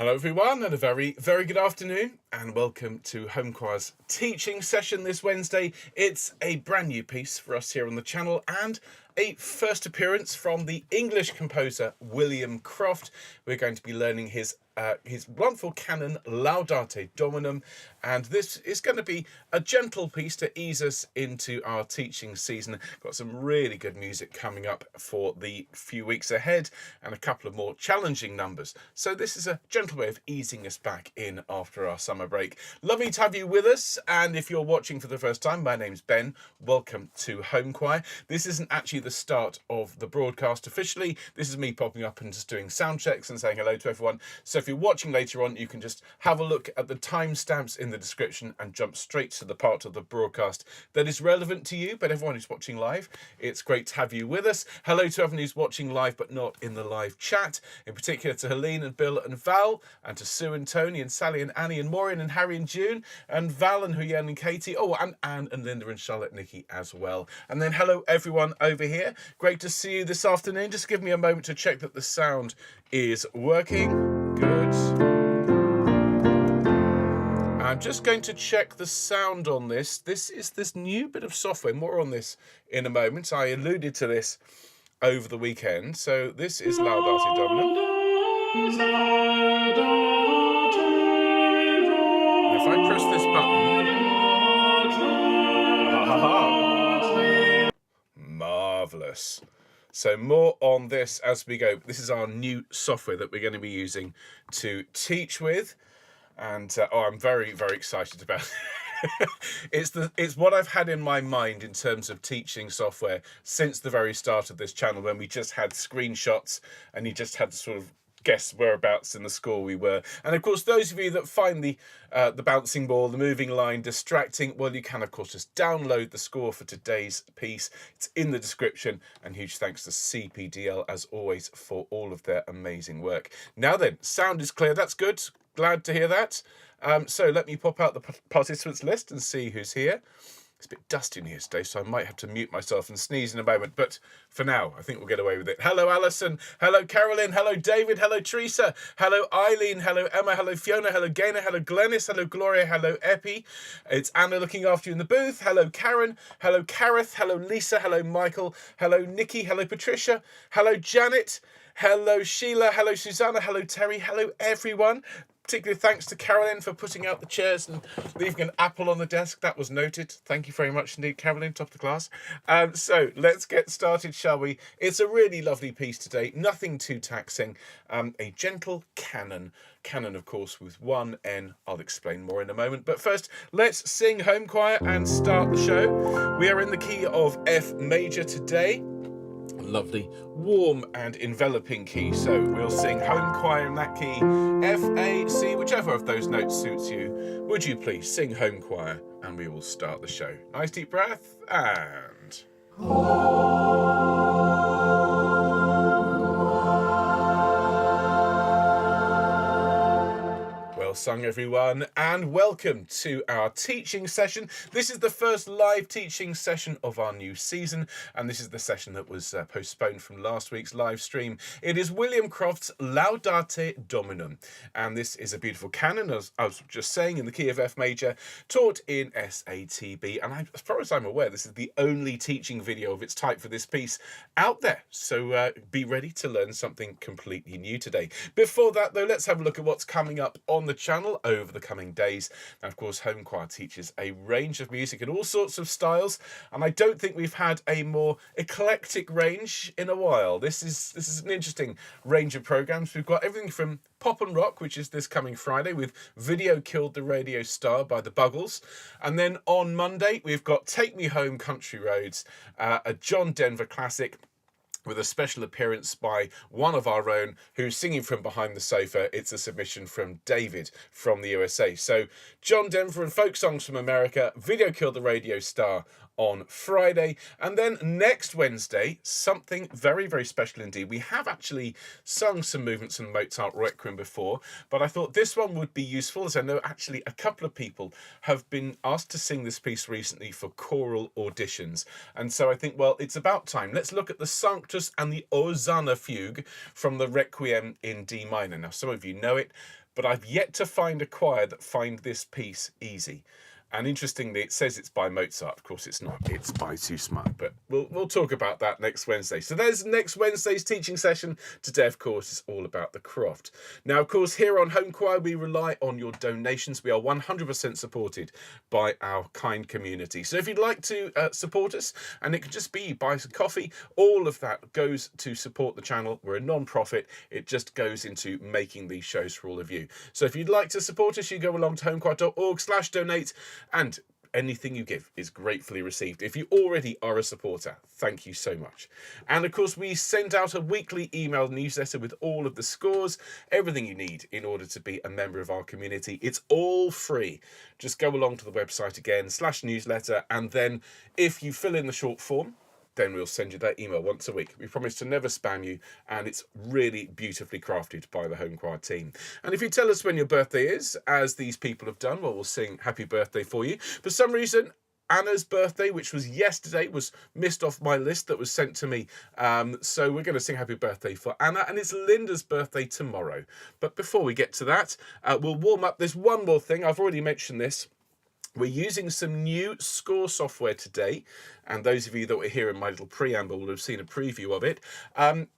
Hello everyone and a very good afternoon and welcome to Homechoir's teaching session this Wednesday. It's a brand new piece for us here on the channel and a first appearance from the English composer William Croft. We're going to be learning his wonderful canon Laudate Dominum, and this is going to be a gentle piece to ease us into our teaching season. Got some really good music coming up for the few weeks ahead and a couple of more challenging numbers. So this is a gentle way of easing us back in after our summer break. Lovely to have you with us, and if you're watching for the first time, my name's Ben. Welcome to Homechoir. This isn't actually the start of the broadcast officially. This is me popping up and just doing sound checks and saying hello to everyone. So if you're watching later on, you can just have a look at the timestamps in the description and jump straight to the part of the broadcast that is relevant to you. But everyone who's watching live, it's great to have you with us. Hello to everyone who's watching live but not in the live chat, in particular to Helene and Bill and Val, and to Sue and Tony and Sally and Annie and Maureen and Harry and June and Val and Huyen and Katie. Oh, and Anne and Linda and Charlotte and Nikki as well. And then hello everyone over here. Great to see you this afternoon. Just give me a moment to check that the sound is working. Good. I'm just going to check the sound on this. This is this new bit of software. More on this in a moment. I alluded to this over the weekend. So this is Laudate Dominum. If I press this button, marvelous. So more on this as we go. This is our new software that we're going to be using to teach with, and I'm very excited about it. It's what I've had in my mind in terms of teaching software since the very start of this channel, when we just had screenshots and you just had to sort of guess whereabouts in the score we were. And of course, those of you that find the bouncing ball, the moving line distracting, well, you can of course just download the score for today's piece. It's in the description, and huge thanks to CPDL as always for all of their amazing work. Now then, sound is clear. That's good. Glad to hear that. So let me pop out the participants list and see who's here. It's a bit dusty in here today, so I might have to mute myself and sneeze in a moment. But for now, I think we'll get away with it. Hello, Alison. Hello, Carolyn. Hello, David. Hello, Teresa. Hello, Eileen. Hello, Emma. Hello, Fiona. Hello, Gaynor. Hello, Glennis. Hello, Gloria. Hello, Epi. It's Anna looking after you in the booth. Hello, Karen. Hello, Kareth. Hello, Lisa. Hello, Michael. Hello, Nikki. Hello, Patricia. Hello, Janet. Hello, Sheila. Hello, Susanna. Hello, Terry. Hello, everyone. Particularly thanks to Carolyn for putting out the chairs and leaving an apple on the desk. That was noted. Thank you very much indeed, Carolyn, top of the class. So let's get started, shall we? It's a really lovely piece today. Nothing too taxing. A gentle canon. Canon, of course, with one N. I'll explain more in a moment. But first, let's sing Homechoir and start the show. We are in the key of F major today. Lovely, warm and enveloping key. So we'll sing Homechoir in that key, F, A, C, whichever of those notes suits you. Would you please sing Homechoir, and we will start the show. Nice deep breath and... Well sung, everyone, and welcome to our teaching session. This is the first live teaching session of our new season, and this is the session that was postponed from last week's live stream. It is William Croft's Laudate Dominum, and this is a beautiful canon, as I was just saying, in the key of F major, taught in SATB, and as far as I'm aware, this is the only teaching video of its type for this piece out there, so be ready to learn something completely new today. Before that, though, let's have a look at what's coming up on the channel over the coming days. Now, of course, Homechoir teaches a range of music in all sorts of styles, and I don't think we've had a more eclectic range in a while. This is an interesting range of programs. We've got everything from pop and rock, which is this coming Friday with Video Killed the Radio Star by the Buggles, and then on Monday we've got Take Me Home Country Roads, a John Denver classic, with a special appearance by one of our own who's singing from behind the sofa. It's a submission from David from the USA. So John Denver and folk songs from America, Video Killed the Radio Star on Friday. And then next Wednesday, something very, very special indeed. We have actually sung some movements from Mozart Requiem before, but I thought this one would be useful, as I know actually a couple of people have been asked to sing this piece recently for choral auditions. And so I think, well, it's about time. Let's look at the Sanctus and the Hosanna Fugue from the Requiem in D minor. Now, some of you know it, but I've yet to find a choir that find this piece easy. And interestingly, it says it's by Mozart. Of course, it's not. It's by Sussman. But we'll talk about that next Wednesday. So there's next Wednesday's teaching session. Today, of course, is all about the Croft. Now, of course, here on Homechoir, we rely on your donations. We are 100% supported by our kind community. So if you'd like to support us, and it can just be buy some coffee, all of that goes to support the channel. We're a non-profit. It just goes into making these shows for all of you. So if you'd like to support us, you go along to homechoir.org/donate. And anything you give is gratefully received. If you already are a supporter, thank you so much. And of course, we send out a weekly email newsletter with all of the scores, everything you need in order to be a member of our community. It's all free. Just go along to the website again, /newsletter, and then if you fill in the short form, then we'll send you that email once a week. We promise to never spam you, and it's really beautifully crafted by the Homechoir team. And if you tell us when your birthday is, as these people have done, well, we'll sing happy birthday for you. For some reason, Anna's birthday, which was yesterday, was missed off my list that was sent to me. So we're going to sing happy birthday for Anna, and it's Linda's birthday tomorrow. But before we get to that, we'll warm up. There's one more thing. I've already mentioned this. We're using some new score software today, and those of you that were here in my little preamble will have seen a preview of it.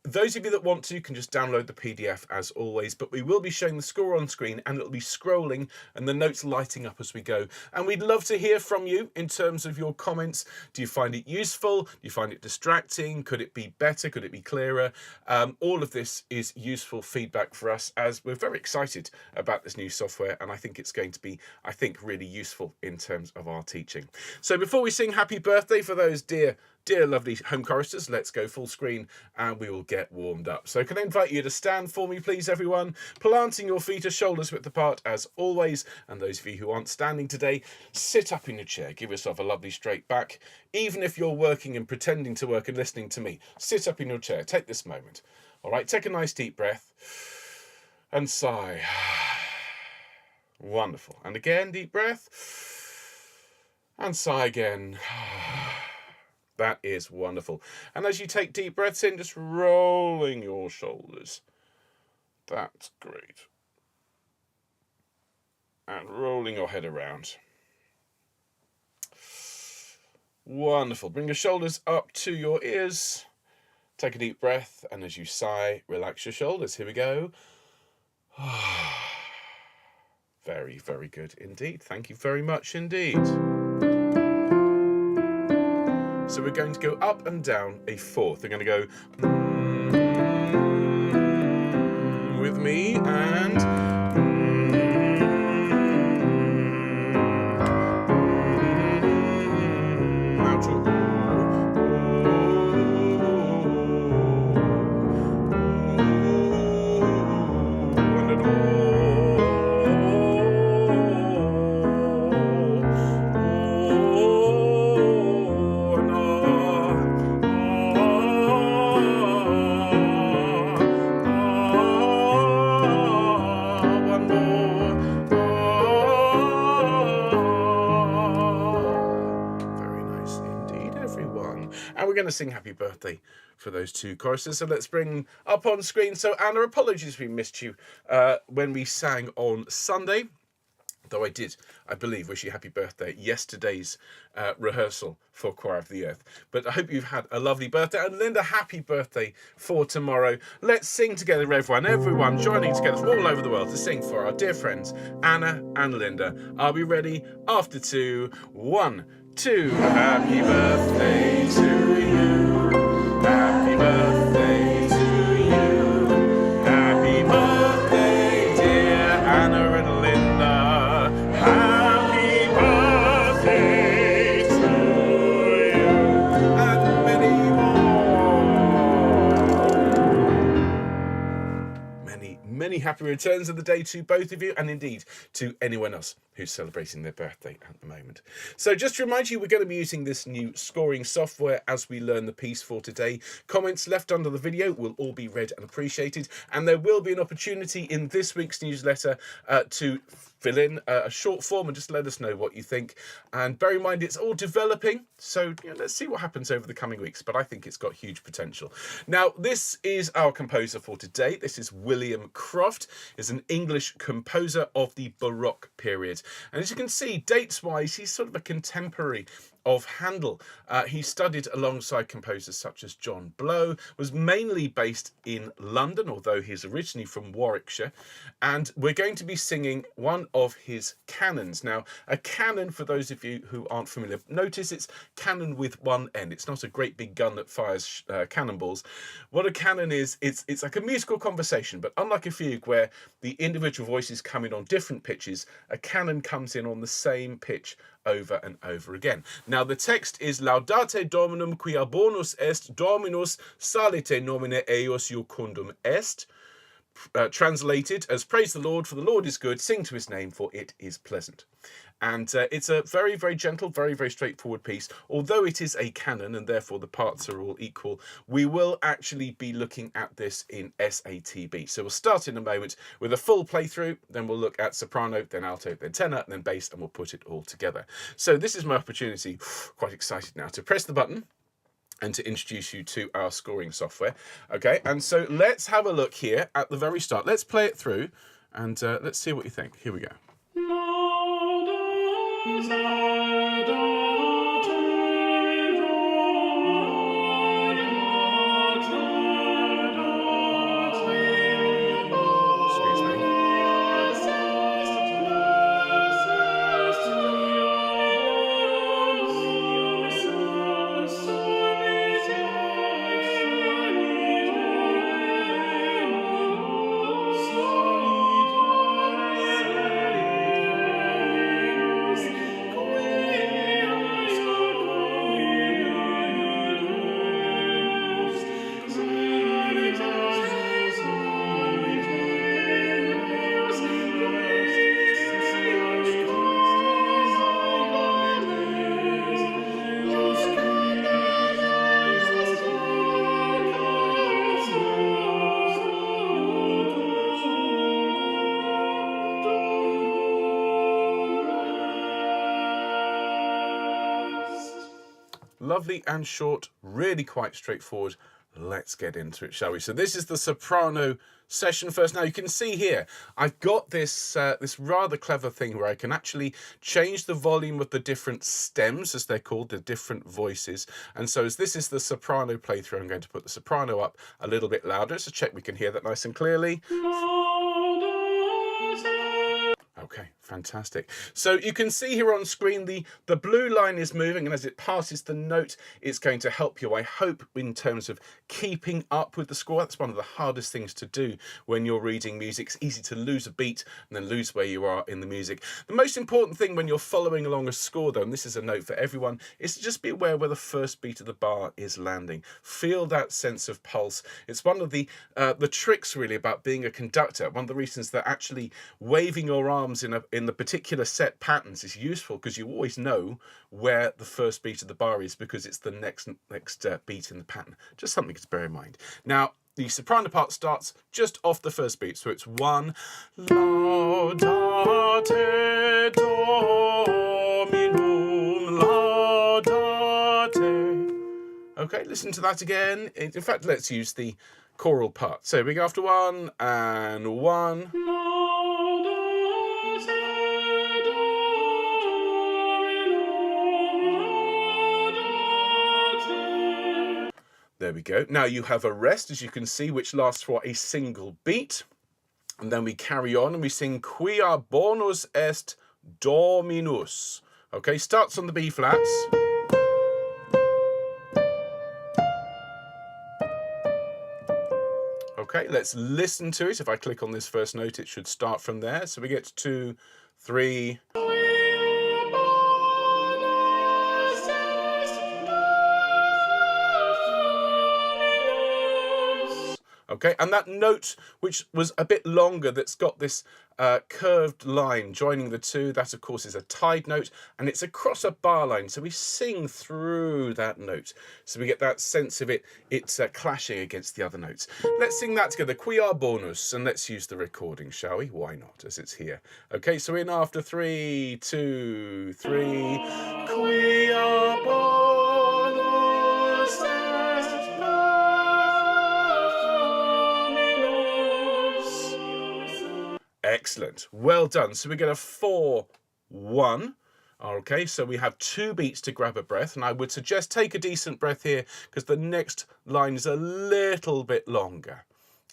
Those of you that want to can just download the PDF as always, but we will be showing the score on screen, and it'll be scrolling and the notes lighting up as we go. And we'd love to hear from you in terms of your comments. Do you find it useful? Do you find it distracting? Could it be better? Could it be clearer? All of this is useful feedback for us, as we're very excited about this new software, and I think it's going to be, really useful in terms of our teaching. So before we sing happy birthday for those dear lovely home choristers, let's go full screen and we will get warmed up. So can I invite you to stand for me, please, everyone, planting your feet as shoulders width apart as always. And those of you who aren't standing today, sit up in your chair, give yourself a lovely straight back. Even if you're working and pretending to work and listening to me, sit up in your chair, take this moment. All right, take a nice deep breath and sigh. Wonderful. And again, deep breath. And sigh again. That is wonderful. And as you take deep breaths in, just rolling your shoulders. That's great. And rolling your head around. Wonderful. Bring your shoulders up to your ears. Take a deep breath. And as you sigh, relax your shoulders. Here we go. Very, very good indeed. Thank you very much indeed. So we're going to go up and down a fourth. We're going to go with me and now to we're going to sing happy birthday for those two choruses. So let's bring up on screen. So Anna, apologies we missed you when we sang on Sunday, though I believe, wish you happy birthday at yesterday's rehearsal for Choir of the Earth. But I hope you've had a lovely birthday. And Linda, happy birthday for tomorrow. Let's sing together, everyone joining together from all over the world to sing for our dear friends, Anna and Linda. Are we ready? After 2, 1, 2. Happy birthday to you. Happy birthday to you. Happy birthday, dear Anna and Linda. Happy birthday to you. And many more. Many happy returns of the day to both of you, and indeed to anyone else who's celebrating their birthday at the moment. So just to remind you, we're going to be using this new scoring software as we learn the piece for today. Comments left under the video will all be read and appreciated, and there will be an opportunity in this week's newsletter to fill in a short form and just let us know what you think. And bear in mind, it's all developing, so let's see what happens over the coming weeks, but I think it's got huge potential. Now, this is our composer for today. This is William Croft. He's an English composer of the Baroque period. And as you can see, dates-wise, he's sort of a contemporary of Handel. He studied alongside composers such as John Blow, was mainly based in London, although he's originally from Warwickshire. And we're going to be singing one of his canons. Now, a canon, for those of you who aren't familiar, notice it's canon with one end. It's not a great big gun that fires cannonballs. What a canon is, it's like a musical conversation, but unlike a fugue where the individual voices come in on different pitches, a canon comes in on the same pitch over and over again. Now, the text is Laudate Dominum quia bonus est Dominus salite nomine eius iucundum est. Translated as praise the Lord, for the Lord is good, sing to his name, for it is pleasant. And it's a very, very gentle, very, very straightforward piece. Although it is a canon and therefore the parts are all equal, we will actually be looking at this in SATB. So we'll start in a moment with a full playthrough, then we'll look at soprano, then alto, then tenor, and then bass, and we'll put it all together. So this is my opportunity, quite excited now, to press the button and to introduce you to our scoring software. Okay, and so let's have a look here at the very start. Let's play it through and let's see what you think. Here we go. Lovely and short, really quite straightforward. Let's get into it, shall we? So this is the soprano session first. Now you can see here, I've got this this rather clever thing where I can actually change the volume of the different stems, as they're called, the different voices. And so as this is the soprano playthrough, I'm going to put the soprano up a little bit louder, so check we can hear that nice and clearly. Okay, fantastic. So you can see here on screen the blue line is moving, and as it passes the note, it's going to help you, I hope, in terms of keeping up with the score. That's one of the hardest things to do when you're reading music. It's easy to lose a beat and then lose where you are in the music. The most important thing when you're following along a score, though, and this is a note for everyone, is to just be aware where the first beat of the bar is landing. Feel that sense of pulse. It's one of the tricks, really, about being a conductor. One of the reasons that actually waving your arms in the particular set patterns is useful, because you always know where the first beat of the bar is, because it's the next beat in the pattern. Just something to bear in mind. Now, the soprano part starts just off the first beat, so it's 1, Laudate Dominum, laudate. Okay, listen to that again. In fact, let's use the choral part. So we go after 1 and 1. There we go. Now you have a rest, as you can see, which lasts for a single beat. And then we carry on and we sing Quia bonus est Dominus. Okay, starts on the B flats. Okay, let's listen to it. If I click on this first note, it should start from there. So we get 2, 3. Okay, and that note, which was a bit longer, that's got this curved line joining the two, that of course is a tied note, and it's across a bar line, so we sing through that note, so we get that sense of it's clashing against the other notes. Let's sing that together, qui are bonus, and let's use the recording, shall we? Why not, as it's here. Okay, so in after 3, 2, 3, qui are bonus et Dominus. Excellent, well done. So we get a 4-1. Okay, so we have 2 beats to grab a breath, and I would suggest take a decent breath here because the next line is a little bit longer.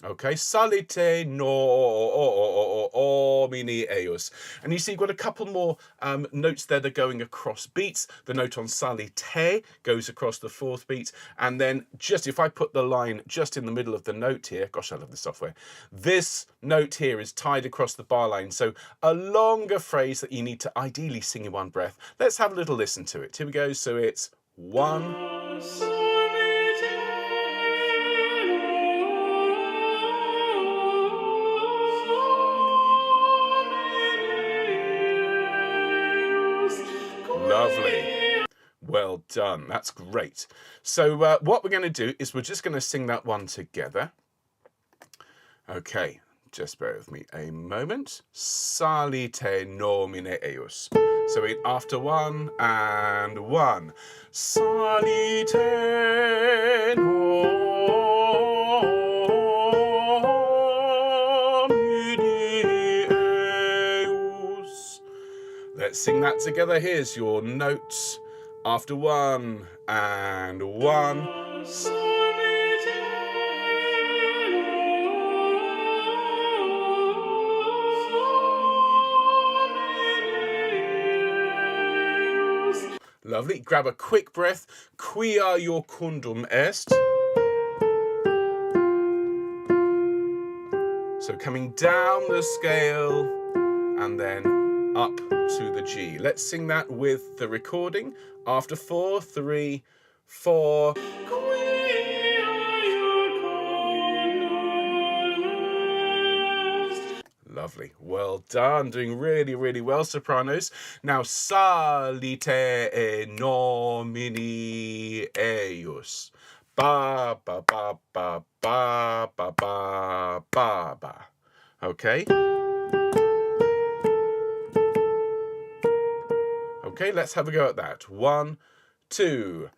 Okay, salite nomini eius. And you see you've got a couple more notes there that are going across beats. The note on salite goes across the 4th beat. And then just if I put the line just in the middle of the note here, gosh, I love this software. This note here is tied across the bar line. So a longer phrase that you need to ideally sing in one breath. Let's have a little listen to it. Here we go. So it's 1. Lovely. Well done. That's great. So what we're going to do is we're just going to sing that one together. Okay, just bear with me a moment. Salite nomine eius. So after 1 and 1. Salite nomine eius. Let's sing that together. Here's your notes. After 1 and 1. Lovely. Grab a quick breath. Quia iucundum est. So coming down the scale and then up to the G. Let's sing that with the recording. After 4, 3, 4. Lovely. Well done. Doing really, really well, sopranos. Now, salite nomini eius. Ba, ba, ba, ba, ba, ba, ba, ba, ba. Okay? Okay, let's have a go at that. 1, 2.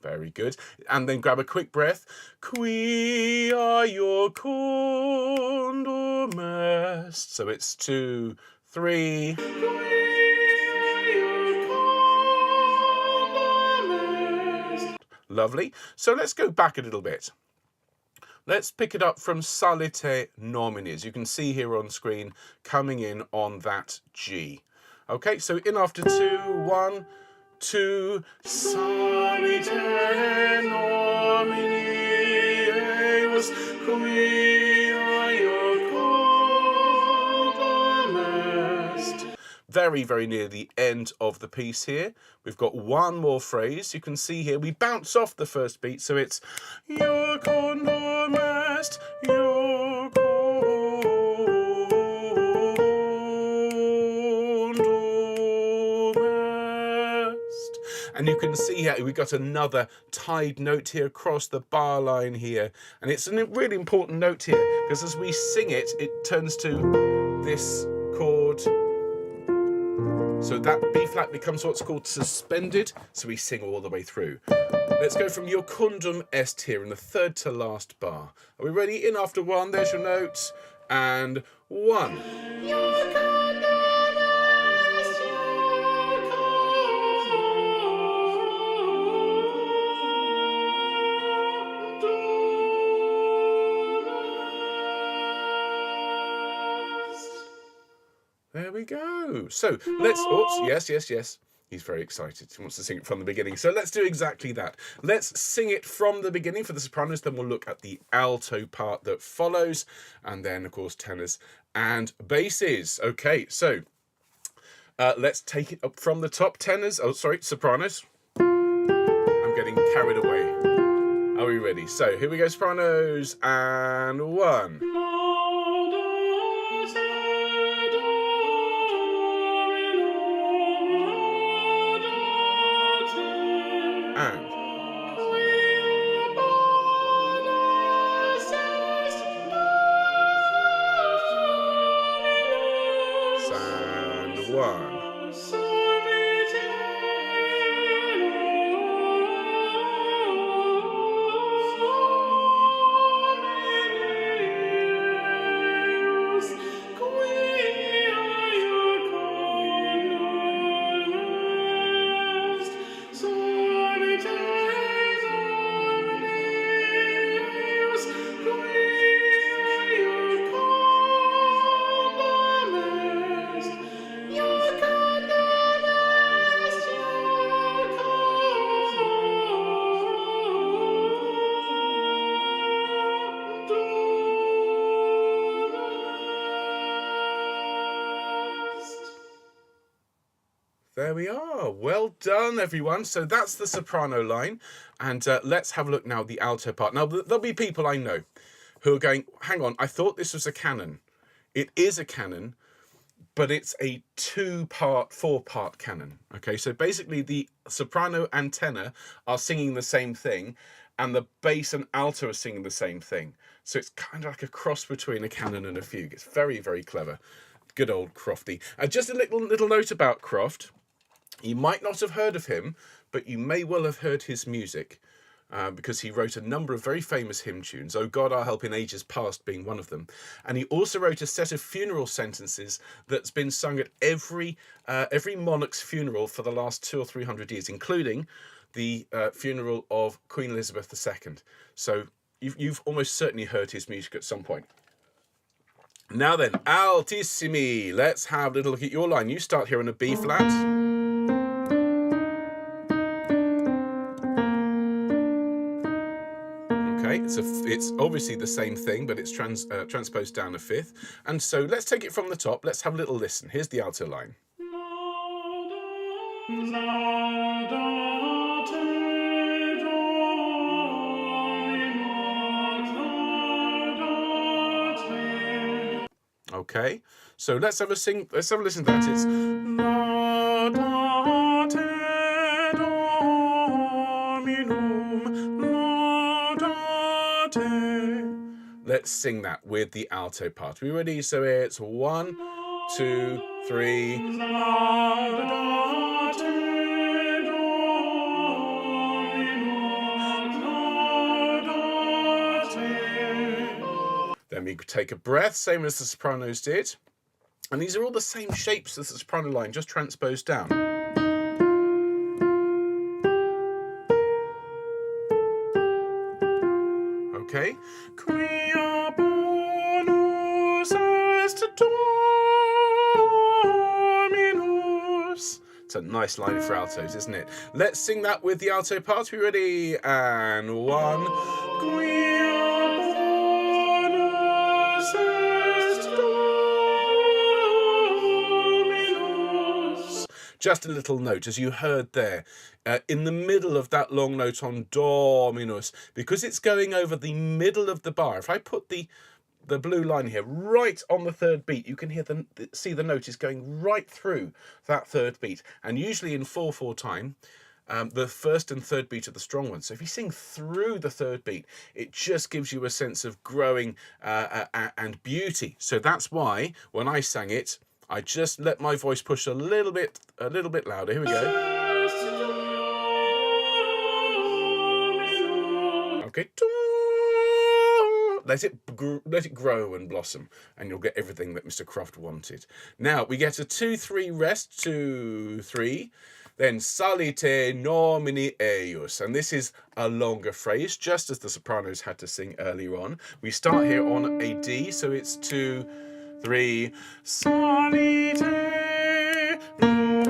Very good. And then grab a quick breath. Quia iucundum est. So it's 2, 3. Lovely. So let's go back a little bit. Let's pick it up from salite nomini, as you can see here on screen, coming in on that G. Okay, so in after 2, 1, 2, salite nomini eius, quia iucundum est. Very, very near the end of the piece here. We've got one more phrase. You can see here we bounce off the first beat, so it's iucundum est, iucundum est. And you can see here we've got another tied note here across the bar line here. And it's a really important note here, because as we sing it, it turns to this chord. So that B flat becomes what's called suspended, so we sing all the way through. Let's go from iucundum est here in the 3rd to last bar. Are we ready? In after 1, there's your note, and 1. There we go. So let's, oops, yes. He's very excited. He wants to sing it from the beginning. So let's do exactly that. Let's sing it from the beginning for the sopranos. Then we'll look at the alto part that follows. And then, of course, tenors and basses. Okay, so let's take it up from the top. Tenors, sopranos. getting carried away. Are we ready? So here we go, sopranos, and 1. And. And 1. There we are. Well done, everyone. So that's the soprano line. And let's have a look now at the alto part. Now, there'll be people I know who are going, hang on, I thought this was a canon. It is a canon, but it's a 2-part, 4-part canon. Okay, so basically the soprano and tenor are singing the same thing, and the bass and alto are singing the same thing. So it's kind of like a cross between a canon and a fugue. It's very, very clever. Good old Crofty. Just a little note about Croft. You might not have heard of him, but you may well have heard his music, because he wrote a number of very famous hymn tunes, "O God, Our Help in Ages Past" being one of them. And he also wrote a set of funeral sentences that's been sung at every monarch's funeral for the last 200 or 300 years, including the funeral of Queen Elizabeth II. So you've almost certainly heard his music at some point. Now then, altissimi. Let's have a little look at your line. You start here on a B flat. Okay, it's obviously the same thing, but it's transposed down a 5th. And so let's take it from the top. Let's have a little listen. Here's the alto line. Okay, so let's have a listen to that. It's Laudate Dominum, laudate. Let's sing that with the alto part. Are we ready? So it's 1, 2, 3. Laudate Dominum, laudate. Then we take a breath, same as the sopranos did. And these are all the same shapes as the soprano line, just transposed down. Okay. Quia bonus est Dominus. It's a nice line for altos, isn't it? Let's sing that with the alto part. Are we ready? And 1. Quia bonus est Dominus. Just a little note, as you heard there, in the middle of that long note on Dominus, because it's going over the middle of the bar. If I put the blue line here right on the 3rd beat, you can see the note is going right through that 3rd beat. And usually in 4/4 time, the 1st and 3rd beat are the strong ones. So if you sing through the 3rd beat, it just gives you a sense of growing and beauty. So that's why when I sang it, I just let my voice push a little bit louder. Here we go. Okay. Let it grow and blossom, and you'll get everything that Mr. Croft wanted. Now we get a 2-3 rest, 2, 3, then salite nomini eius, and this is a longer phrase, just as the sopranos had to sing earlier on. We start here on a D, so it's 2, 3, salite nomini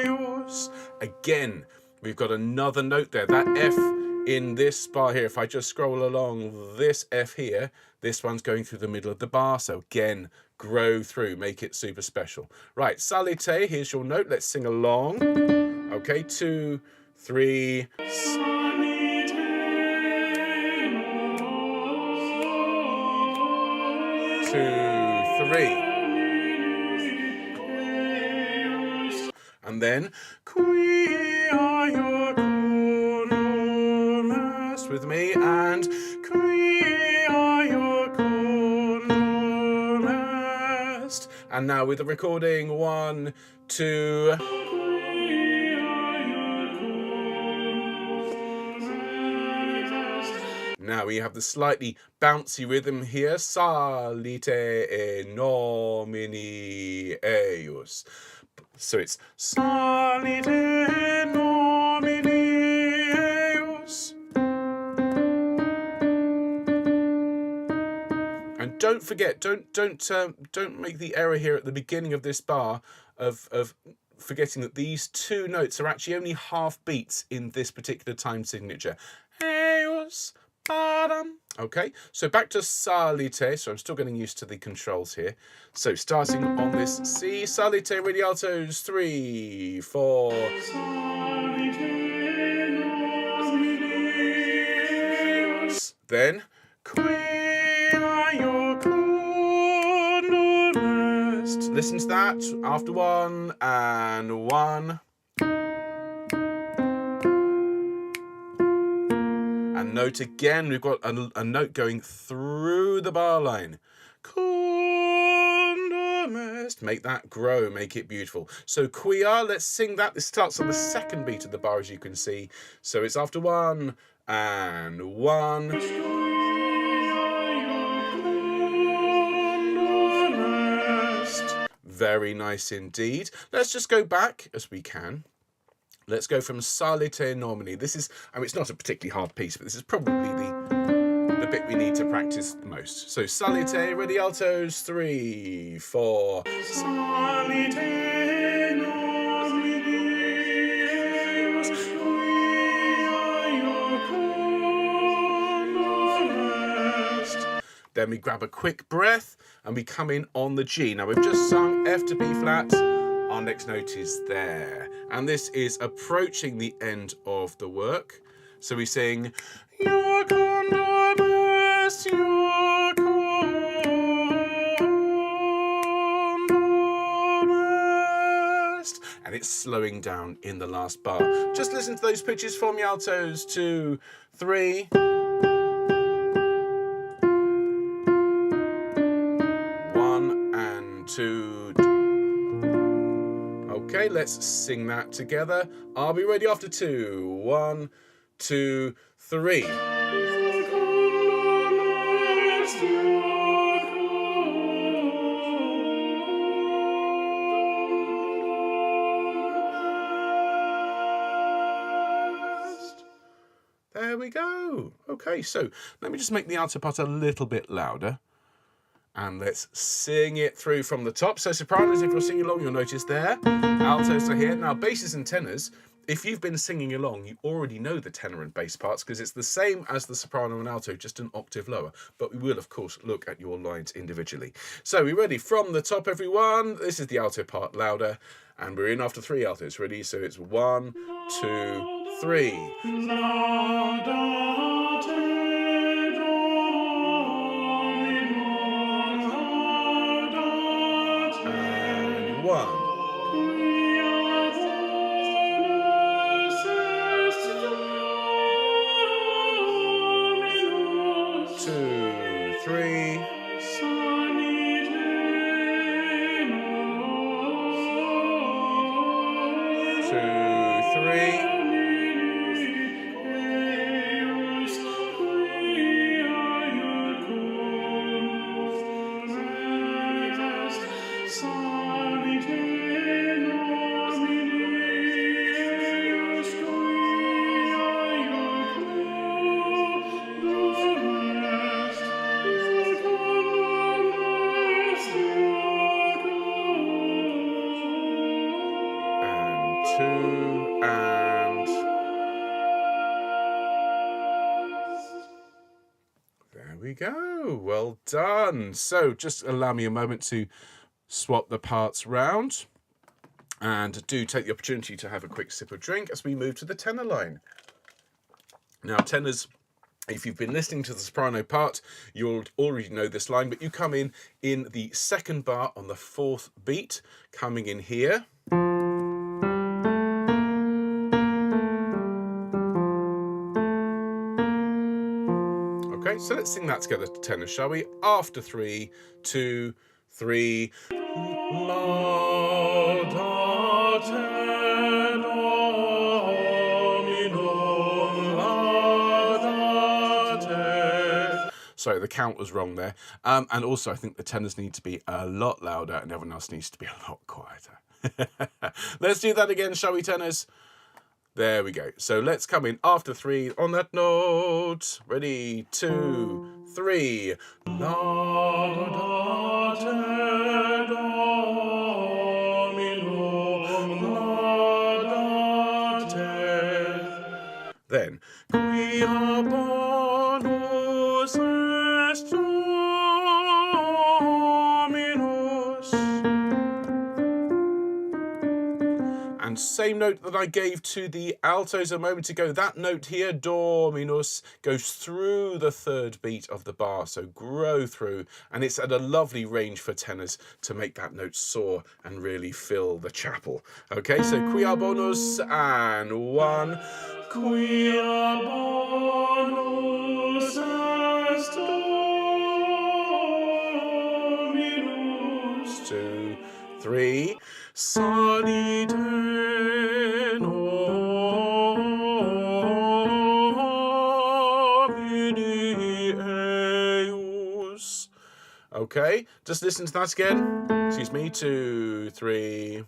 eius. Again, we've got another note there. That F in this bar here, if I just scroll along this F here, this one's going through the middle of the bar. So again, grow through, make it super special. Right, Salite, here's your note. Let's sing along. Okay, 2, 3. 2, 3. And then quia your corner with me, and quia your corner. And now with the recording, 1, 2. Now we have the slightly bouncy rhythm here. Salite e nomini eius. So it's Salite e nomini eius. And don't forget, don't make the error here at the beginning of this bar of forgetting that these two notes are actually only half beats in this particular time signature. Eius. Okay, so back to Salite. So I'm still getting used to the controls here. So starting on this C, Salite, really altos, 3, 4. Then quia your cornerest. Listen to that after 1 and 1. Note again, we've got a note going through the bar line. Make that grow, make it beautiful. So quia, let's sing that. This starts on the second beat of the bar, as you can see. So it's after 1 and 1. Very nice indeed. Let's just go back as we can. Let's go from Salite Nomini. This is, I mean, it's not a particularly hard piece, but this is probably the bit we need to practice the most. So Salite, ready altos, 3, 4. Salite Nomini. Then we grab a quick breath and we come in on the G. Now we've just sung F to B flat. Our next note is there. And this is approaching the end of the work. So we sing, your condomus, your condomus. And it's slowing down in the last bar. Just listen to those pitches for me, altos, 2, 3. 1 and 2. Okay, let's sing that together. I'll be ready after 2. 1, 2, 3. There we go. Okay, so let me just make the alto part a little bit louder. And let's sing it through from the top. So sopranos, if you're singing along, you'll notice there. Altos are here. Now, basses and tenors, if you've been singing along, you already know the tenor and bass parts because it's the same as the soprano and alto, just an octave lower. But we will, of course, look at your lines individually. So we're ready from the top, everyone. This is the alto part, louder. And we're in after 3 altos. Ready? So it's 1, 2, 3. we go. Well done. So just allow me a moment to swap the parts round. And do take the opportunity to have a quick sip of drink as we move to the tenor line. Now, tenors, if you've been listening to the soprano part, you'll already know this line, but you come in the second bar on the 4th beat, coming in here. Okay, so let's sing that together, tenor, shall we? After 3, 2, 3. Laudate Dominum, laudate. Sorry, the count was wrong there. And also, I think the tenors need to be a lot louder and everyone else needs to be a lot quieter. Let's do that again, shall we, tenors? There we go. So let's come in after 3 on that note. Ready, 2, 3. Laudate Dominum, laudate. Then, quia bonus est Dominus. And same note that I gave to the altos a moment ago, that note here, Dominus, goes through the 3rd beat of the bar, so grow through, and it's at a lovely range for tenors to make that note soar and really fill the chapel. Okay, so quia bonus, and 1, quia bonus est Dominus, 2, 3, Salite Eus. Okay, just listen to that again. Excuse me, 2, 3.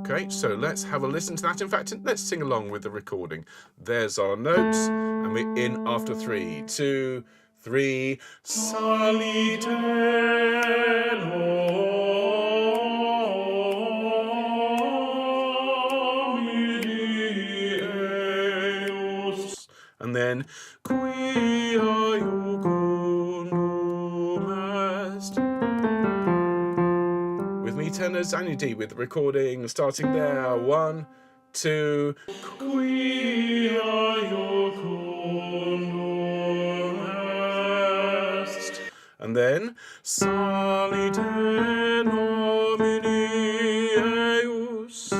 Okay, so let's have a listen to that. In fact, let's sing along with the recording. There's our notes, and we're in after 3, 2, 3. Salite Eus. And then quia iucundum est. With me, tenors, and you D with the recording, starting there. 1, 2. Quia iucundum est. And then Salite nomini eius.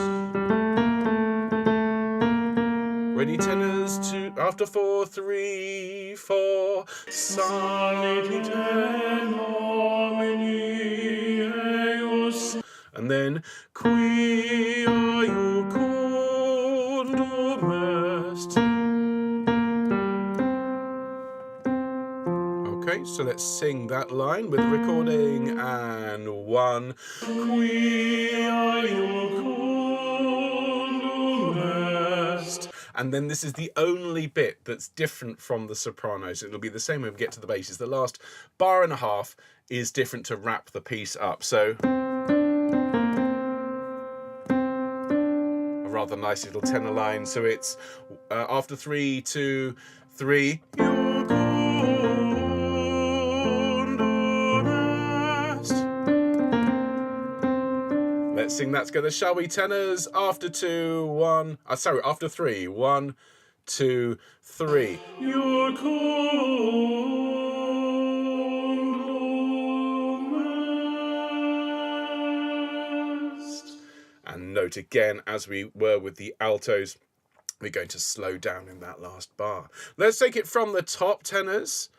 Ready, tenors, after 4, 3, 4. Salite nomini eius. And then quia iucundum est. Okay, so let's sing that line with the recording, and 1. Quia iucundum est. And then this is the only bit that's different from the sopranos. It'll be the same when we get to the basses. The last bar and a half is different to wrap the piece up. So a rather nice little tenor line. So it's after 3, 2, 3. Let's sing that together, shall we, tenors? After 2, 1. After 3. 1, 2, 3. And note again, as we were with the altos, we're going to slow down in that last bar. Let's take it from the top, tenors.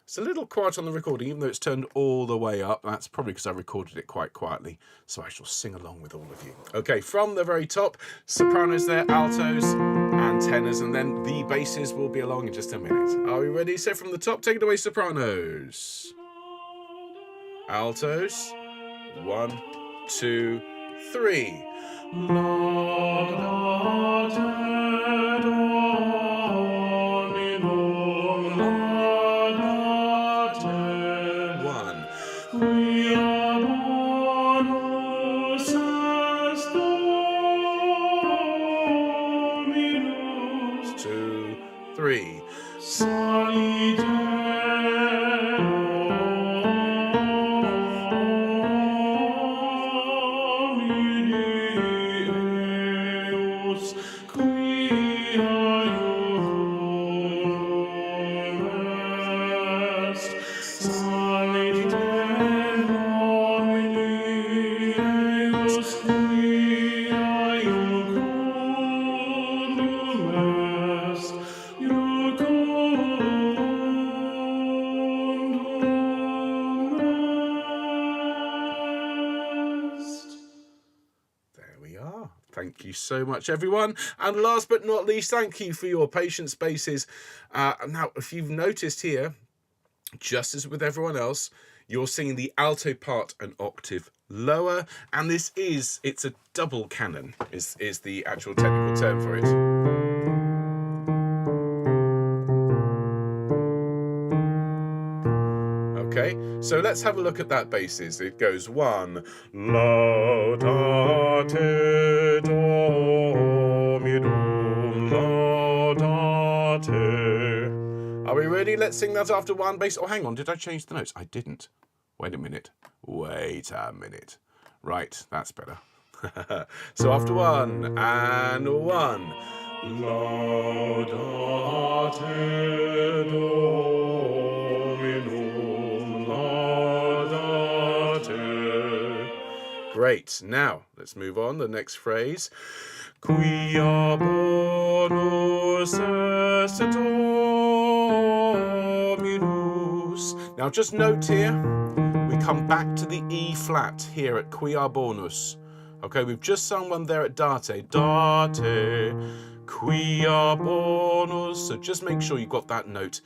It's a little quiet on the recording, even though it's turned all the way up. That's probably because I recorded it quite quietly, so I shall sing along with all of you. Okay, from the very top, sopranos there, altos and tenors, and then the basses will be along in just a minute. Are we ready? So from the top, take it away, sopranos. Altos. 1, 2, 3. Quia bonus est Thank you so much, everyone. And last but not least, thank you for your patience, basses. Now, if you've noticed here, just as with everyone else, you're singing the alto part an octave lower, and it's a double canon, is the actual technical term for it. Okay, so let's have a look at that basses. It goes 1, Laudate Dominum, Laudate. Are we ready? Let's sing that after 1 bass. Oh, hang on, did I change the notes? I didn't. Wait a minute. Right, that's better. So after 1 and 1, Laudate Dominum, Laudate. Great. Now let's move on. The next phrase. Quia bonus est Dominus. Now just note here, we come back to the E flat here at quia bonus. Okay, we've just sung one there at date, quia bonus. So just make sure you've got that note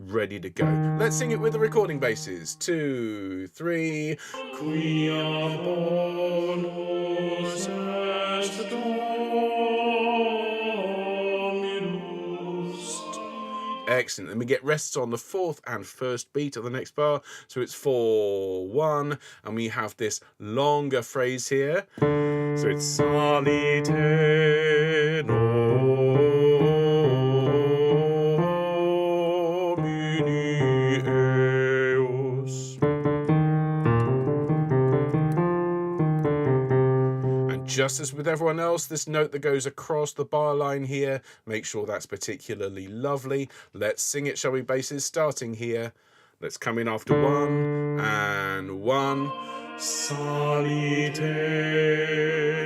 ready to go. Let's sing it with the recording basses. 2, 3. Quia bonus est Dominus. Excellent. Then we get rests on the 4th and 1st beat of the next bar. So it's 4, 1, and we have this longer phrase here. So it's Salite Nomini eos. And just as with everyone else, this note that goes across the bar line here, make sure that's particularly lovely. Let's sing it, shall we, basses? Starting here. Let's come in after 1 and 1. Salite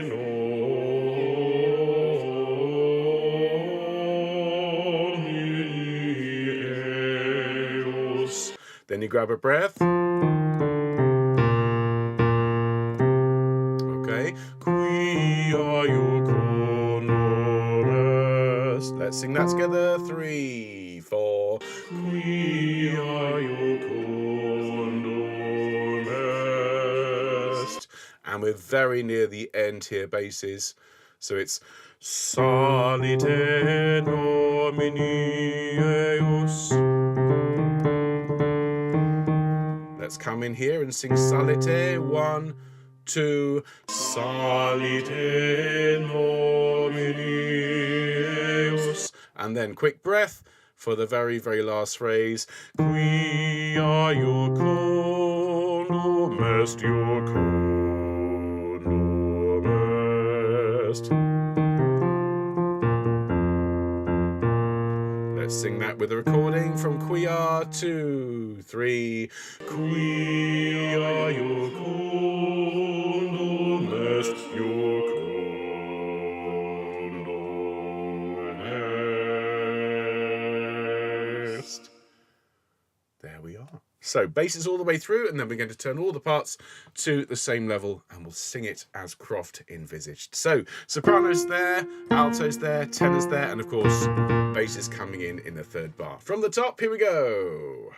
Nomini eos. Then you grab a breath. Okay. Quia canon est. Let's sing that together. 3, 4. Quia canon est. And we're very near the end here, basses. So it's Salite Nomini eos. Let's come in here and sing Salite. 1, 2. Salite Nomini eos. And then quick breath for the very, very last phrase. Quia canon est, canon est. Let's sing that with a recording from Quia. 2, 3. Quia canon est, canon est. There we are. So basses all the way through, and then we're going to turn all the parts to the same level, and we'll sing it as Croft envisaged. So sopranos there, altos there, tenors there, and of course basses coming in the 3rd bar. From the top, here we go.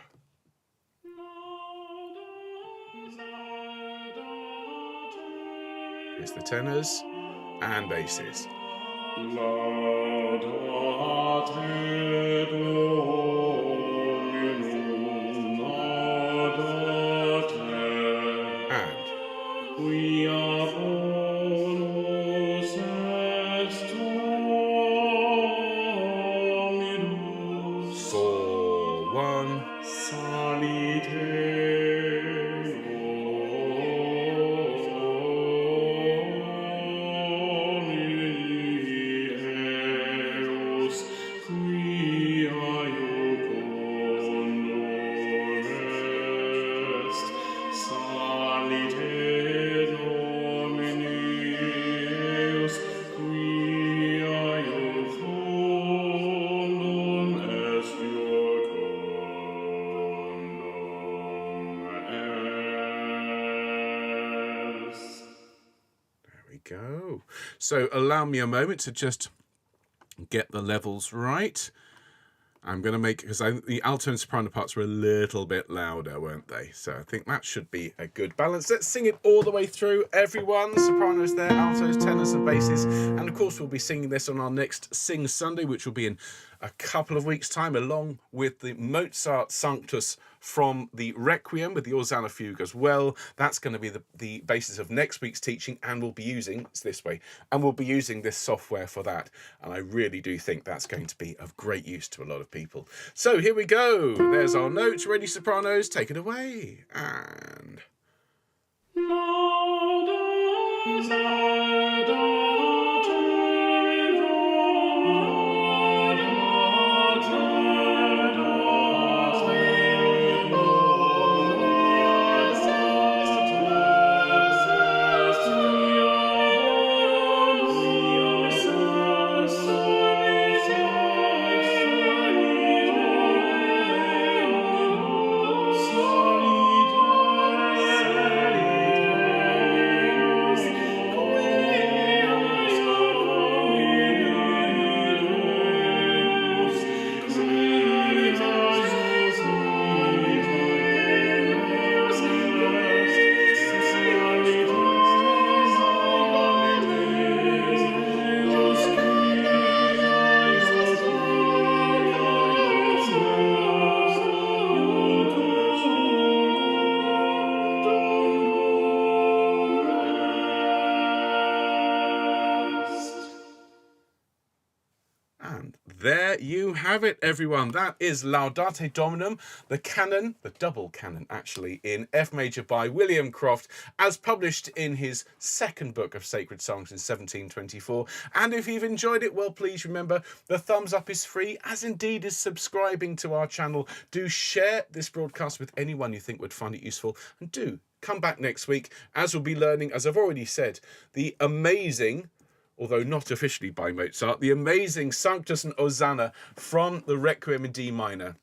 Here's the tenors and basses. Laudate Dominum, laudate. And quia bonus est Dominus. 4, 1. Salite. Go. Ooh. So allow me a moment to just get the levels right. I'm going to make, because the alto and soprano parts were a little bit louder, weren't they? So I think that should be a good balance. Let's sing it all the way through, everyone. Sopranos there, altos, tenors and basses. And of course, we'll be singing this on our next Sing Sunday, which will be in a couple of weeks' time, along with the Mozart Sanctus from the Requiem with the Orsana Fugue as well. That's going to be the basis of next week's teaching, and we'll be using, it's this way, and we'll be using this software for that. And I really do think that's going to be of great use to a lot of people. So here we go. There's our notes. Ready, sopranos? Take it away. And... there you have it, everyone. That is Laudate Dominum, the canon, the double canon, actually, in F major by William Croft, as published in his second book of sacred songs in 1724. And if you've enjoyed it, well, please remember the thumbs up is free, as indeed is subscribing to our channel. Do share this broadcast with anyone you think would find it useful, and do come back next week, as we'll be learning, as I've already said, the amazing, although not officially by Mozart, the amazing Sanctus and Osanna from the Requiem in D minor.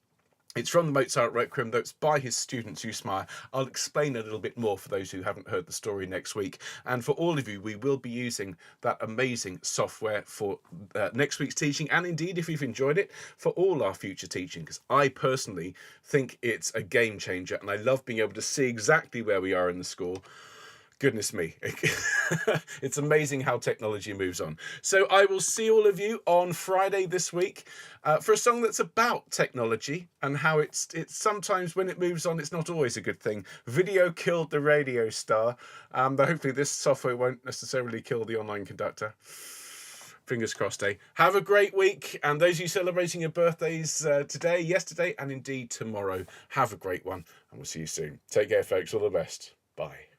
It's from the Mozart Requiem, though it's by his student Homechoir. I'll explain a little bit more for those who haven't heard the story next week. And for all of you, we will be using that amazing software for next week's teaching, and indeed, if you've enjoyed it, for all our future teaching, because I personally think it's a game changer, and I love being able to see exactly where we are in the score. Goodness me, it's amazing how technology moves on. So I will see all of you on Friday this week for a song that's about technology and how it's sometimes when it moves on, it's not always a good thing. Video killed the radio star, but hopefully this software won't necessarily kill the online conductor. Fingers crossed, eh? Have a great week, and those of you celebrating your birthdays today, yesterday, and indeed tomorrow, have a great one, and we'll see you soon. Take care, folks. All the best. Bye.